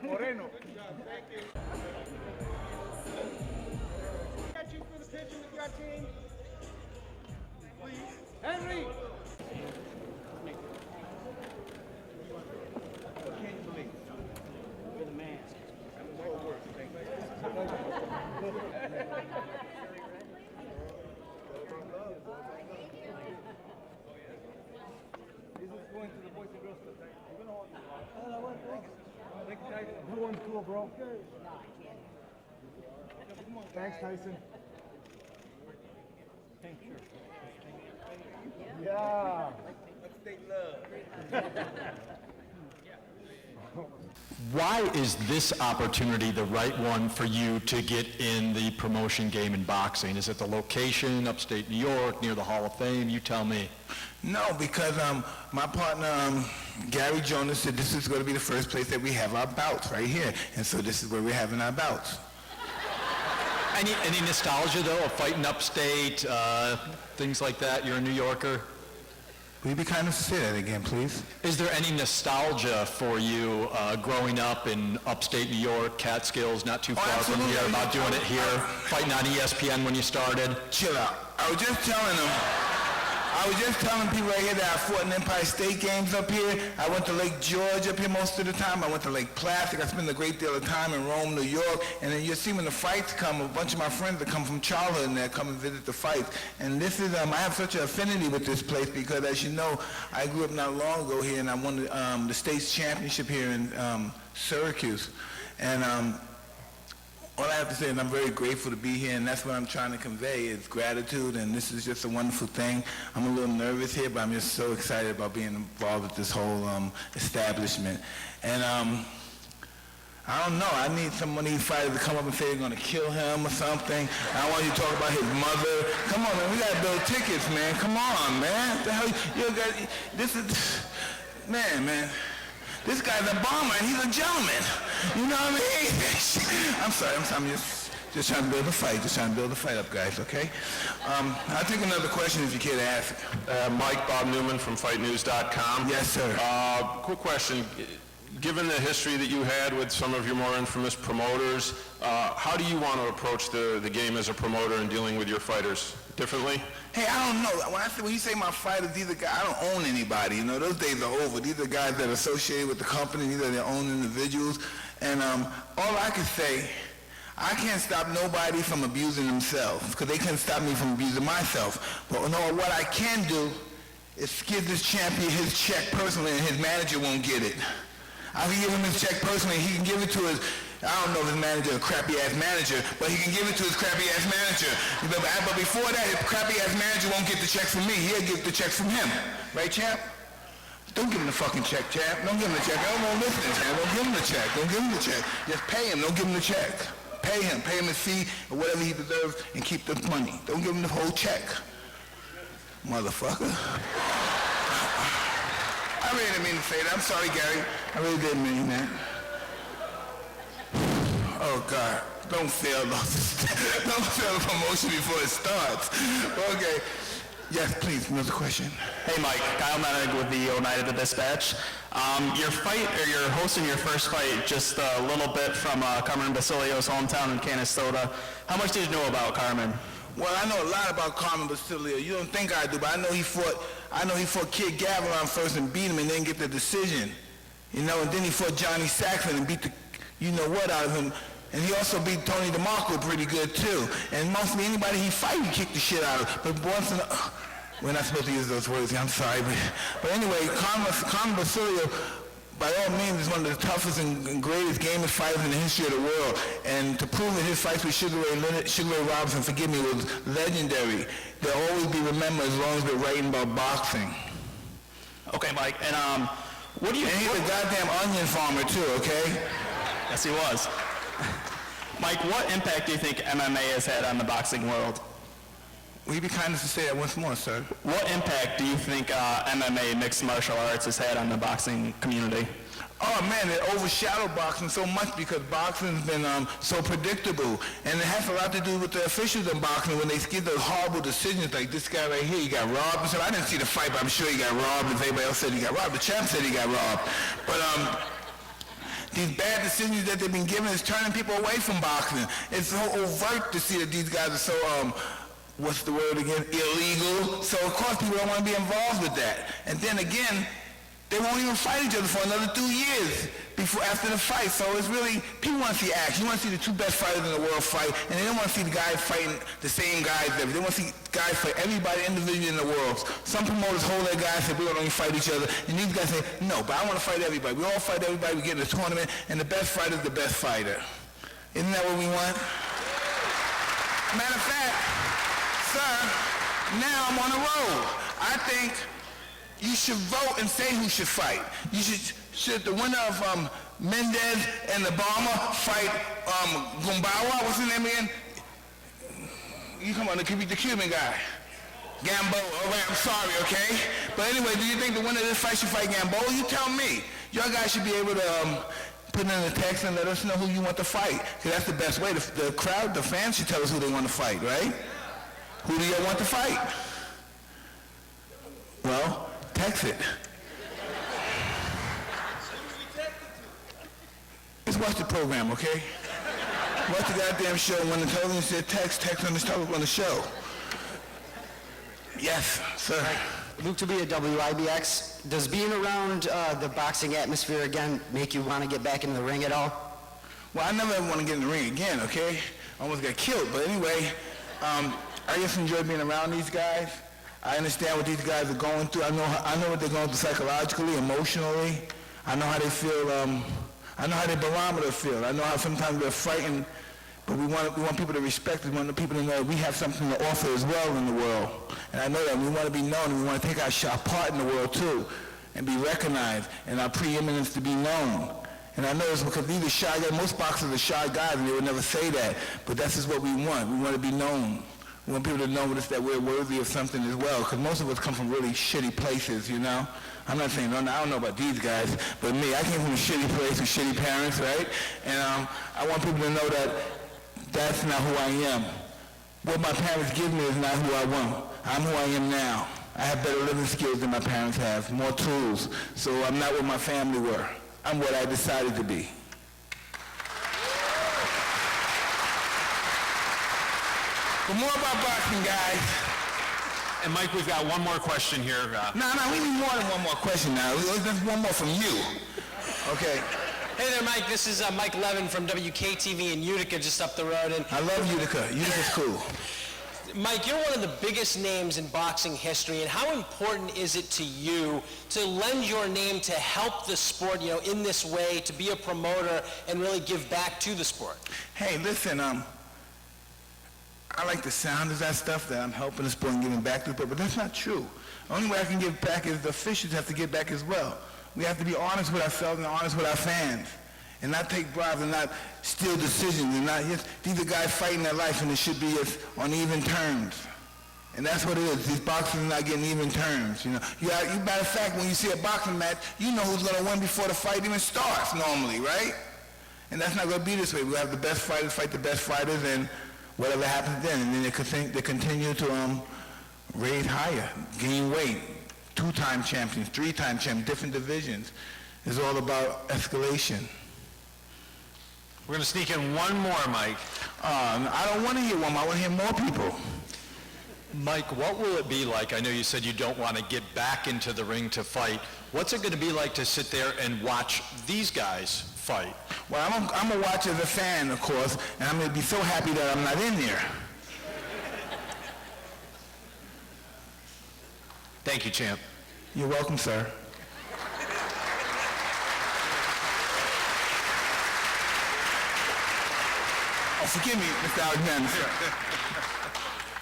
Moreno. Thank you. Catching for the pitch with your team. Please. Henry! You're the man. This is going to the Boys and Girls Club. You're gonna hold it. Thank you, Tyson. Blue one's cool, bro. Thanks, Tyson. Thank you. Yeah. Let's take love. Why is this opportunity the right one for you to get in the promotion game in boxing? Is it the location, upstate New York, near the Hall of Fame? You tell me. No, because my partner, Gary Jonas, said this is going to be the first place that we have our bouts right here. And so this is where we're having our bouts. Any nostalgia, though, of fighting upstate, things like that? You're a New Yorker. Will you be kind enough to say that again, please? Is there any nostalgia for you growing up in upstate New York, Catskills, not too far from here, about doing it here, fighting on ESPN when you started? Chill out. I was just telling people right here that I fought in Empire State Games up here. I went to Lake George up here most of the time. I went to Lake Placid. I spent a great deal of time in Rome, New York. And then you'll see when the fights come, a bunch of my friends that come from childhood and they come and visit the fights. And this is, I have such an affinity with this place because, as you know, I grew up not long ago here and I won the state's championship here in Syracuse. And all I have to say is I'm very grateful to be here, and that's what I'm trying to convey is gratitude, and this is just a wonderful thing. I'm a little nervous here, but I'm just so excited about being involved with this whole establishment. And I don't know, I need some of these fighters to come up and say they're going to kill him or something. I want you to talk about his mother. Come on, man, we got to build tickets, man. Come on, man. The hell, you got, this is, man. This guy's a bomber and he's a gentleman. You know what I mean? I'm sorry, I'm just trying to build a fight, up, guys, okay? I'll take another question if you care to ask. Mike, Bob Newman from FightNews.com. Yes, sir. Quick question. Given the history that you had with some of your more infamous promoters, how do you want to approach the game as a promoter and dealing with your fighters? Differently? Hey, I don't know. When you say my fighters, these are guys, I don't own anybody. You know, those days are over. These are guys that are associated with the company. These are their own individuals. And all I can say, I can't stop nobody from abusing themselves because they couldn't stop me from abusing myself. But no, what I can do is give this champion his check personally and his manager won't get it. I can give him his check personally. He can give it to his, I don't know if his manager is a crappy-ass manager, but he can give it to his crappy-ass manager. But before that, his crappy-ass manager won't get the check from me. He'll get the check from him. Right, champ? Don't give him the fucking check, champ. Don't give him the check. I don't know listening, champ. Don't give him the check. Don't give him the check. Just pay him. Don't give him the check. Pay him his fee or whatever he deserves and keep the money. Don't give him the whole check. Motherfucker. I really didn't mean to say that. I'm sorry, Gary. I really didn't mean that. Oh, God. Don't fail the promotion before it starts. Okay. Yes, please. Another question. Hey, Mike. Kyle Menig with the Oneida Dispatch. You're hosting your first fight just a little bit from Carmen Basilio's hometown in Canastota. How much did you know about Carmen? Well, I know a lot about Carmen Basilio. You don't think I do, but I know he fought Kid Gavilan first and beat him and then get the decision. You know, and then he fought Johnny Saxon and beat the you-know-what out of him. And he also beat Tony DeMarco pretty good, too. And mostly anybody he fight, he kicked the shit out of. But once in a... We're not supposed to use those words, I'm sorry. But anyway, Carmen Basilio, by all means, is one of the toughest and greatest gamest fighters in the history of the world. And to prove that his fights with Sugar Ray Robinson, forgive me, was legendary. They'll always be remembered as long as we're writing about boxing. Okay, Mike, and what do you... And he's a goddamn onion farmer, too, okay? Yes, he was. Mike, what impact do you think MMA has had on the boxing world? Will you be kind enough to say that once more, sir? What impact do you think MMA, mixed martial arts, has had on the boxing community? Oh, man, it overshadowed boxing so much because boxing's been so predictable. And it has a lot to do with the officials in boxing when they give those horrible decisions like this guy right here, he got robbed. So I didn't see the fight, but I'm sure he got robbed. If anybody else said he got robbed, the champ said he got robbed. But These bad decisions that they've been given is turning people away from boxing. It's so overt to see that these guys are so, what's the word again? Illegal. So of course people don't want to be involved with that. And then again, they won't even fight each other for another 2 years after the fight. So it's really, people want to see action. You want to see the two best fighters in the world fight, and they don't want to see the guys fighting the same guys. They want to see guys fight everybody individually in the world. Some promoters hold their guys and say, we're going to only fight each other. And these guys say, no, but I want to fight everybody. We all fight everybody. We get in the tournament, and the best fighter is the best fighter. Isn't that what we want? Matter of fact, sir, now I'm on the road. I think you should vote and say who should fight. You should the winner of Mendez and Obama fight Gumbawa, what's his name again? You come on, the Cuban guy. Gamboa, all right, I'm sorry, okay? But anyway, do you think the winner of this fight should fight Gamboa? You tell me. Y'all guys should be able to put in a text and let us know who you want to fight. Because that's the best way. The crowd, the fans should tell us who they want to fight, right? Who do y'all want to fight? Well, text it. Just watch the program, okay? Watch the goddamn show. When the television said text on the show. Yes, sir. Luke to be a WIBX. Does being around the boxing atmosphere again make you want to get back into the ring at all? Well, I never ever want to get in the ring again, okay? I almost got killed, but anyway, I just enjoy being around these guys. I understand what these guys are going through. I know what they're going through psychologically, emotionally. I know how they feel. I know how their barometer feels. I know how sometimes they're frightened, but we want people to respect us. We want the people to know that we have something to offer as well in the world. And I know that we want to be known, and we want to take our part in the world too, and be recognized, and our preeminence to be known. And I know it's because these are shy guys. Most boxers are shy guys, and they would never say that. But that's just what we want. We want to be known. We want people to know that we're worthy of something as well, because most of us come from really shitty places, you know? I'm not saying, I don't know about these guys, but me, I came from a shitty place with shitty parents, right? And I want people to know that that's not who I am. What my parents give me is not who I want. I'm who I am now. I have better living skills than my parents have, more tools. So I'm not what my family were. I'm what I decided to be. But more about boxing, guys. And Mike, we've got one more question here. No, we need more than one more question now. There's one more from you. Okay. Hey there, Mike. This is Mike Levin from WKTV in Utica, just up the road. And I love Utica. Utica's cool. Mike, you're one of the biggest names in boxing history, and how important is it to you to lend your name to help the sport, you know, in this way, to be a promoter and really give back to the sport? Hey, listen, I like the sound of that stuff, that I'm helping the sport and giving back to the sport, but that's not true. The only way I can give back is the officials have to give back as well. We have to be honest with ourselves and honest with our fans, and not take bribes and not steal decisions, and not just, these are guys fighting their life, and it should be on even terms. And that's what it is. These boxers are not getting even terms, you know. Matter of fact, when you see a boxing match, you know who's going to win before the fight even starts normally, right? And that's not going to be this way. We'll have the best fighters fight the best fighters, and whatever happens then, and then they continue to raise higher, gain weight, 2-time champions, 3-time champions, different divisions. It's all about escalation. We're going to sneak in one more, Mike. I don't want to hear one more. I want to hear more people. Mike, what will it be like? I know you said you don't want to get back into the ring to fight. What's it going to be like to sit there and watch these guys fight? Well, I'm going to watch as a fan, of course, and I'm going to be so happy that I'm not in there. Thank you, champ. You're welcome, sir. Oh, forgive me, Mr. Alexander.